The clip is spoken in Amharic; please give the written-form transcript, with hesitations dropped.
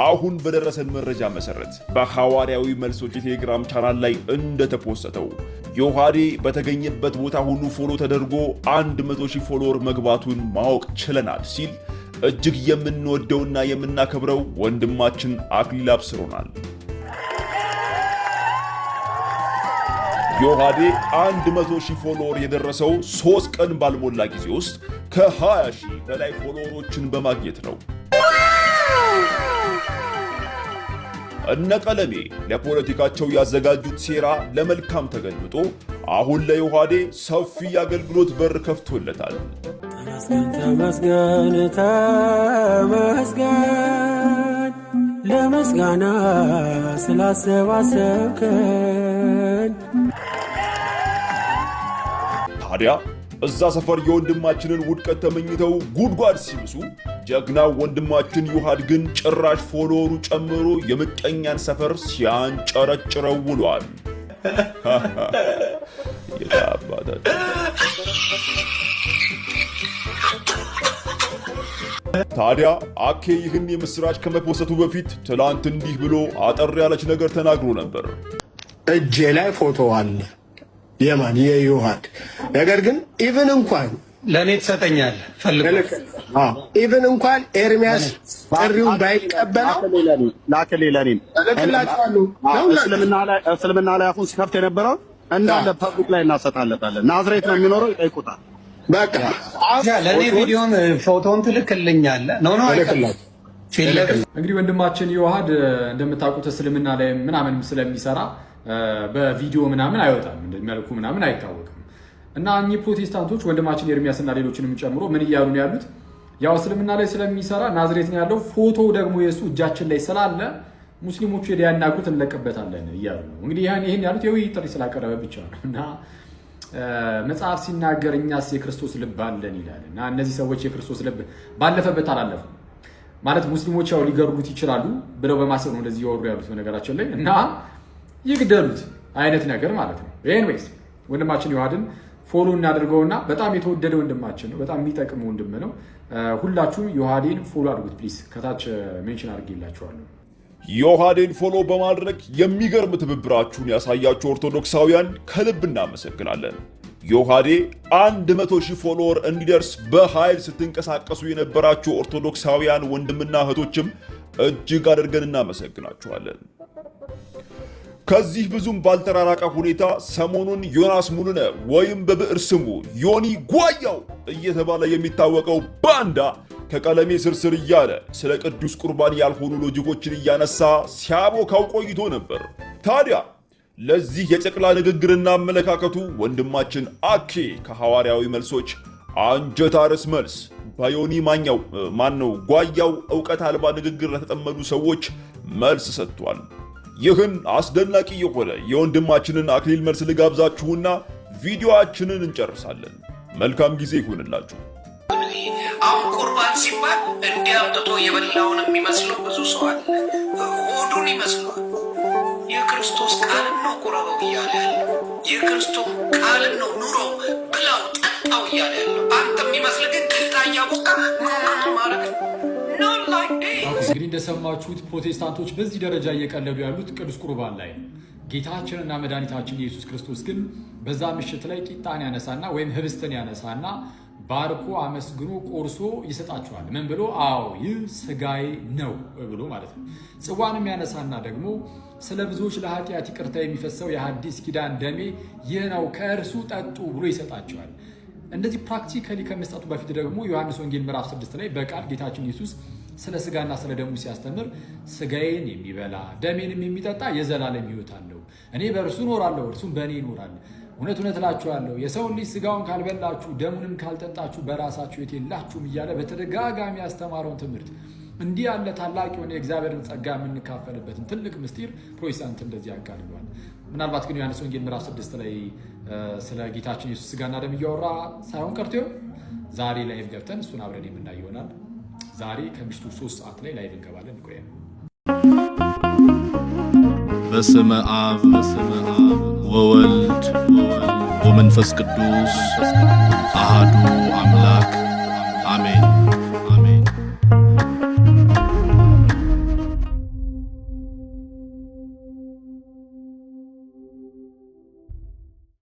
አሁን በደረሰን መረጃ መሰረት በሐዋርያዊ መልሶች የቴሌግራም ቻናል ላይ እንደተፖስተው ዮሐዴ በተገኘበት ቦታ ሁሉ ፎሎ ተደርጎ 100,000 ፎሎወር መግባቱን ማወቅ ችለናል ሲል እጅግ የምንወደውና የምናከብረው ወንድማችን አክሊል አብስሮናል። ዮሐዴ 100,000 ፎሎወር የደረሰው 3 ቀን ባልሞላ ጊዜ ውስጥ ከ20,000 በላይ ፎሎወሮችን በማግኘት ነው። እነ ቀለሜ ለፖለቲካቸው ያዘጋጁት ሴራ ለመልካም ተገልብጦ አሁን ለዮሐዴ ሰፊ አገልግሎት በር ከፍቶለታል። ተመስገን ተመስገን ለመስጋና ስላሰባሰብከን። ታዲያ እዛ ሰፈር የወንድማችንን ውድቀት ተመኝተው ጉድጓድ ሲብሱ ጀግናው ወንድማችን ዮሐድ ግን ጭራሽ ፎሎወሩ ጨምሮ የምቀኛን ሰፈር ሲያንጨረጭረው ውሏል። ታዲያ አኬ ይህን የምስራች ከመፖሰቱ በፊት ትላንት እንዲህ ብሎ አጠር ያለች ነገር ተናግሮ ነበር። እጄ ላይ ፎቶ አለ የማን የዮሐድ። ነገር ግን ኢቭን እንኳን ለኔ ተሰጠኛል ፈልገው ኢቭን እንኳን ኤርሚያስ ጥሪውን ባይቀበለው ላከሌ ለኔ እስልምና ላይ አፉን ሲከፍት የነበረው እንዳለ ፐብሊክ ላይ እናሰጣለታለን። ናዝሬት ነው የሚኖረው፣ ይጠይቁታል። በቃ ለኔ ቪዲዮን ፎቶን ትልክልኛለህ ነው እንግዲህ ወንድማችን ዮሐድ እንደምታውቁት እስልምና ላይ ምናምን ስለሚሰራ በቪዲዮ ምናምን አይወጣም፣ እንደሚያልኩ ምናምን አይታወቅም። እና እኚህ ፕሮቴስታንቶች ወንድማችን ኤርሚያስና ሌሎችንም ጨምሮ ምን እያሉ ነው ያሉት? ያው እስልምና ላይ ስለሚሰራ ናዝሬት ነው ያለው፣ ፎቶ ደግሞ የሱ እጃችን ላይ ስላለ ሙስሊሞቹ ሄደ ያናግሩት እንለቅበታለን እያሉ ነው። እንግዲህ ይሄን ያሉት የውይይት ጥሪ ስላቀረበ ብቻ ነው። እና መጽሐፍ ሲናገር እኛስ የክርስቶስ ልብ አለን ይላል። እና እነዚህ ሰዎች የክርስቶስ ልብ ባለፈበት አላለፉም ማለት ሙስሊሞች ያው ሊገርሉት ይችላሉ ብለው በማሰብ ነው እንደዚህ ያወሩ ያሉት በነገራችን ላይ እና ይግደሉት አይነት ነገር ማለት ነው። ኤኒዌይስ ወንድማችን ዮሐድን ፎሎ እናድርገውና በጣም የተወደደ ወንድማችን ነው፣ በጣም የሚጠቅም ወንድም ነው። ሁላችሁም ዮሐዴን ፎሎ አድርጉት ፕሊዝ፣ ከታች ሜንሽን አድርጌላችኋለሁ። ዮሐዴን ፎሎ በማድረግ የሚገርም ትብብራችሁን ያሳያችሁ ኦርቶዶክሳውያን ከልብ እናመሰግናለን። ዮሐዴ 100,000 ፎሎወር እንዲደርስ በኃይል ስትንቀሳቀሱ የነበራችሁ ኦርቶዶክሳውያን ወንድምና እህቶችም እጅግ አድርገን እናመሰግናችኋለን። ከዚህ ብዙም ባልተራራቀ ሁኔታ ሰሞኑን ዮናስ ሙሉነ ወይም በብዕር ስሙ ዮኒ ጓያው እየተባለ የሚታወቀው ባንዳ ከቀለሜ ስርስር እያለ ስለ ቅዱስ ቁርባን ያልሆኑ ሎጂኮችን እያነሳ ሲያቦካው ቆይቶ ነበር። ታዲያ ለዚህ የጨቅላ ንግግርና አመለካከቱ ወንድማችን አኬ ከሐዋርያዊ መልሶች አንጀት አርስ መልስ በዮኒ ጓያው ዕውቀት አልባ ንግግር ለተጠመዱ ሰዎች መልስ ሰጥቷል። ይህን አስደናቂ የሆነ የወንድማችንን አክሊል መልስ ልጋብዛችሁና ቪዲዮአችንን እንጨርሳለን። መልካም ጊዜ ይሁንላችሁ። አሁን ቁርባን ሲባል እንዲያምጥቶ የበላውን የሚመስለው ብዙ ሰው አለ። ሆዱን ይመስላል። የክርስቶስ ቃልን ነው ቁረበው እያለ ያለው፣ የክርስቶስ ቃልን ነው ኑሮው ብላው ጠጣው እያለ ያለው። አንተ የሚመስል ግን ቅልጣ እያቦካ ማረግ እንግዲህ እንደሰማችሁት ፕሮቴስታንቶች በዚህ ደረጃ እየቀለዱ ያሉት ቅዱስ ቁርባን ላይ ነው። ጌታችንና መድኃኒታችን ኢየሱስ ክርስቶስ ግን በዛ ምሽት ላይ ቂጣን ያነሳና ወይም ህብስትን ያነሳና ባርኮ አመስግኖ ቆርሶ ይሰጣቸዋል። ምን ብሎ? አዎ ይህ ስጋዬ ነው ብሎ ማለት ነው። ጽዋንም ያነሳና ደግሞ ስለ ብዙዎች ለኃጢአት ይቅርታ የሚፈሰው የሐዲስ ኪዳን ደሜ ይህ ነው፣ ከእርሱ ጠጡ ብሎ ይሰጣቸዋል። እንደዚህ ፕራክቲካሊ ከመስጠቱ በፊት ደግሞ ዮሐንስ ወንጌል ምዕራፍ 6 ላይ በቃል ጌታችን ኢየሱስ ስለ ስጋና ስለ ደሙ ሲያስተምር ስጋዬን የሚበላ ደሜንም የሚጠጣ የዘላለም ሕይወት አለው፣ እኔ በእርሱ እኖራለሁ እርሱም በእኔ ይኖራል። እውነት እውነት እላችኋለሁ የሰውን ልጅ ስጋውን ካልበላችሁ ደሙንም ካልጠጣችሁ በራሳችሁ ሕይወት የላችሁም እያለ በተደጋጋሚ ያስተማረውን ትምህርት እንዲህ ያለ ታላቅ የሆነ የእግዚአብሔርን ጸጋ የምንካፈልበትን ትልቅ ምስጢር ፕሮቴስታንት እንደዚህ ያቃልሏል። ምናልባት ግን ዮሐንስ ወንጌል ምዕራፍ 6 ላይ ስለ ጌታችን ኢየሱስ ስጋና ደም እያወራ ሳይሆን ቀርቶ ዛሬ ላይቭ ገብተን እሱን አብረን የምናይ ይሆናል። ዛሬ ከምሽቱ 3 ሰዓት ላይ ላይቭ እንገባለን። ቆይ በስመ አብ ወወልድ ወመንፈስ ቅዱስ አሃዱ አምላክ አሜን።